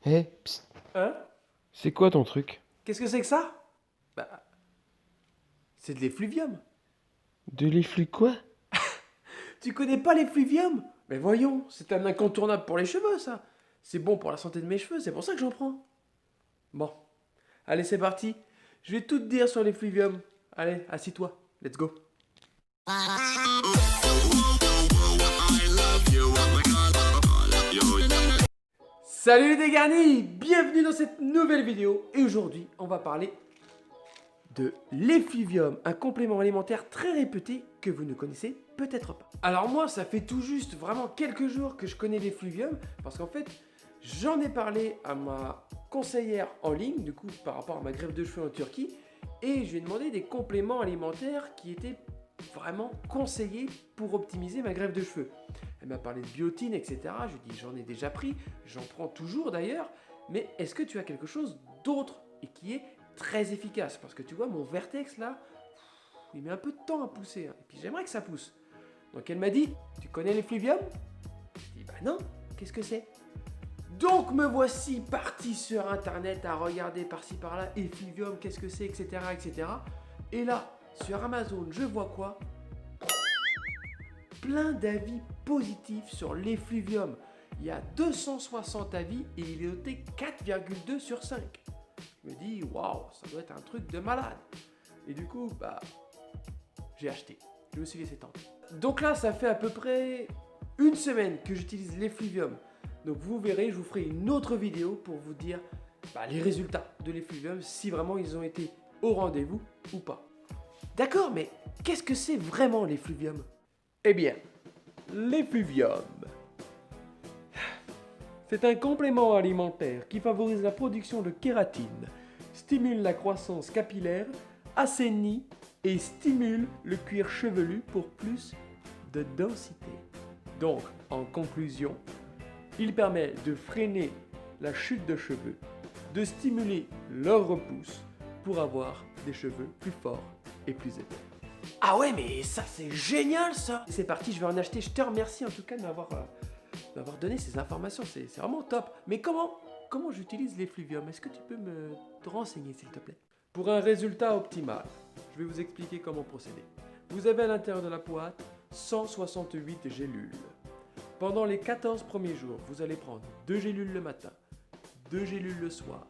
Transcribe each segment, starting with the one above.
Psst, Hein? c'est quoi ton truc? Qu'est-ce que c'est que ça? Bah, c'est de l'effluvium. De l'efflux quoi? Tu connais pas l'effluvium? Mais voyons, c'est un incontournable pour les cheveux, ça. C'est bon pour la santé de mes cheveux, c'est pour ça que j'en prends. Bon, allez, c'est parti. Je vais tout te dire sur l'effluvium. Allez, assis-toi. Let's go. Salut les dégarnis! Bienvenue dans cette nouvelle vidéo. Et aujourd'hui, on va parler de l'effluvium, un complément alimentaire très réputé que vous ne connaissez peut-être pas. Alors moi, ça fait tout juste vraiment quelques jours que je connais l'effluvium parce qu'en fait, j'en ai parlé à ma conseillère en ligne, du coup, par rapport à ma greffe de cheveux en Turquie, et je lui ai demandé des compléments alimentaires qui étaient vraiment conseillés pour optimiser ma greffe de cheveux. Elle m'a parlé de biotine, etc. Je lui ai dit, j'en ai déjà pris, j'en prends toujours d'ailleurs, mais est-ce que tu as quelque chose d'autre et qui est très efficace? Parce que tu vois, mon Vertex là, il met un peu de temps à pousser, hein, et puis j'aimerais que ça pousse. Donc elle m'a dit, tu connais l'effluvium? Je dis, bah non, qu'est-ce que c'est? Donc me voici parti sur internet à regarder par-ci par-là, effluvium, qu'est-ce que c'est, etc., etc. Et là, sur Amazon, je vois quoi? Plein d'avis positifs sur l'effluvium. Il y a 260 avis et il est noté 4,2 sur 5. Je me dis, waouh, ça doit être un truc de malade. Et du coup, bah, j'ai acheté. Je me suis laissé tenter. Donc là, ça fait à peu près une semaine que j'utilise l'effluvium. Donc vous verrez, je vous ferai une autre vidéo pour vous dire les résultats de l'effluvium, si vraiment ils ont été au rendez-vous ou pas. D'accord, mais qu'est-ce que c'est vraiment l'effluvium? Eh bien, l'effluvium, c'est un complément alimentaire qui favorise la production de kératine, stimule la croissance capillaire, assainit et stimule le cuir chevelu pour plus de densité. Donc, en conclusion, il permet de freiner la chute de cheveux, de stimuler leur repousse pour avoir des cheveux plus forts et plus épais. Ah ouais, mais ça c'est génial ça! C'est parti, je vais en acheter. Je te remercie en tout cas de m'avoir donné ces informations, c'est vraiment top. Mais comment j'utilise l'effluvium? Est-ce que tu peux me te renseigner s'il te plaît? Pour un résultat optimal, je vais vous expliquer comment procéder. Vous avez à l'intérieur de la boîte 168 gélules. Pendant les 14 premiers jours, vous allez prendre 2 gélules le matin, 2 gélules le soir.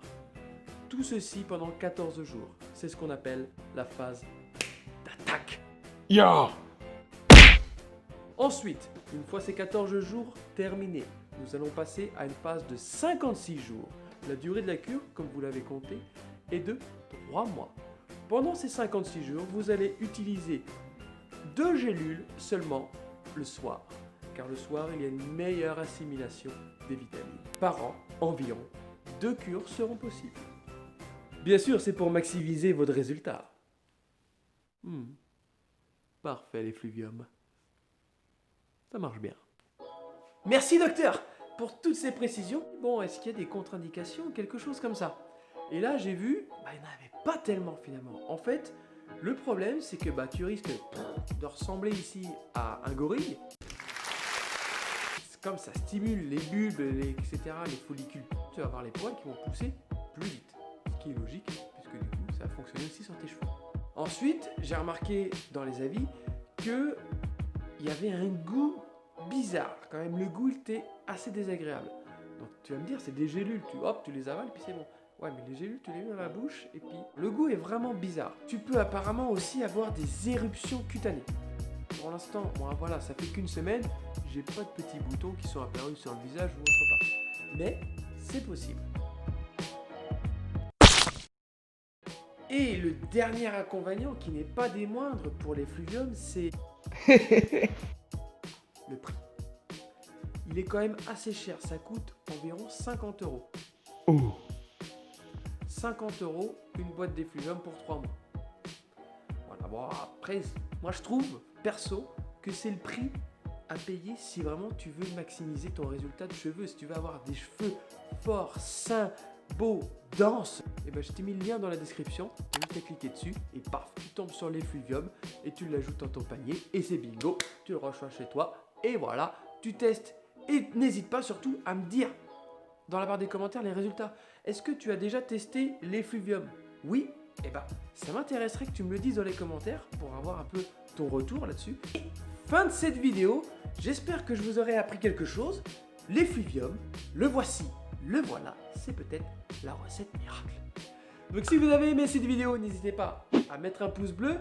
Tout ceci pendant 14 jours. C'est ce qu'on appelle la phase d'attaque. Ya! Ensuite, une fois ces 14 jours terminés, nous allons passer à une phase de 56 jours. La durée de la cure, comme vous l'avez compté, est de 3 mois. Pendant ces 56 jours, vous allez utiliser 2 gélules seulement le soir, car le soir, il y a une meilleure assimilation des vitamines. Par an, environ 2 cures seront possibles. Bien sûr, c'est pour maximiser votre résultat. Parfait, l'effluvium. Ça marche bien. Merci docteur pour toutes ces précisions. Bon, est-ce qu'il y a des contre-indications ou quelque chose comme ça? Et là, j'ai vu, il n'y en avait pas tellement finalement. En fait, le problème, c'est que tu risques de ressembler ici à un gorille. Comme ça stimule les bulbes, etc., les follicules, tu vas avoir les poils qui vont pousser plus vite. Ce qui est logique, puisque du coup, ça va fonctionner aussi sur tes cheveux. Ensuite, j'ai remarqué dans les avis qu'il y avait un goût bizarre. Quand même, le goût était assez désagréable. Donc tu vas me dire, c'est des gélules, tu les avales, puis c'est bon. Ouais, mais les gélules, tu les mets dans la bouche, et puis le goût est vraiment bizarre. Tu peux apparemment aussi avoir des éruptions cutanées. Pour l'instant, bon voilà, ça fait qu'une semaine, j'ai pas de petits boutons qui sont apparus sur le visage ou autre part. Mais c'est possible. Et le dernier inconvénient, qui n'est pas des moindres pour l'effluvium, c'est le prix. Il est quand même assez cher, ça coûte environ 50 €. Oh. 50 € une boîte d'effluvium pour 3 mois. Voilà, bon après, moi je trouve, perso, que c'est le prix à payer si vraiment tu veux maximiser ton résultat de cheveux. Si tu veux avoir des cheveux forts, sains, beaux, denses, et je t'ai mis le lien dans la description, tu as juste à cliquer dessus et paf, tu tombes sur l'effluvium et tu l'ajoutes dans ton panier et c'est bingo, tu le reçois chez toi et voilà, tu testes et n'hésite pas surtout à me dire dans la barre des commentaires les résultats. Est-ce que tu as déjà testé l'effluvium? Oui? Eh ben, ça m'intéresserait que tu me le dises dans les commentaires pour avoir un peu ton retour là-dessus. Et fin de cette vidéo, j'espère que je vous aurai appris quelque chose. L'effluvium, le voici, le voilà, c'est peut-être la recette miracle. Donc si vous avez aimé cette vidéo, n'hésitez pas à mettre un pouce bleu,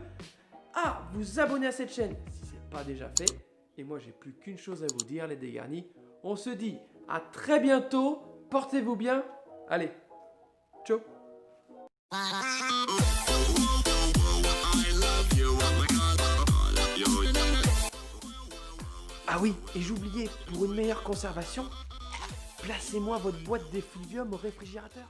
à vous abonner à cette chaîne si ce n'est pas déjà fait. Et moi, j'ai plus qu'une chose à vous dire, les dégarnis. On se dit à très bientôt, portez-vous bien. Allez, ciao. Ah oui, et j'oubliais, pour une meilleure conservation, placez-moi votre boîte d'effluvium au réfrigérateur.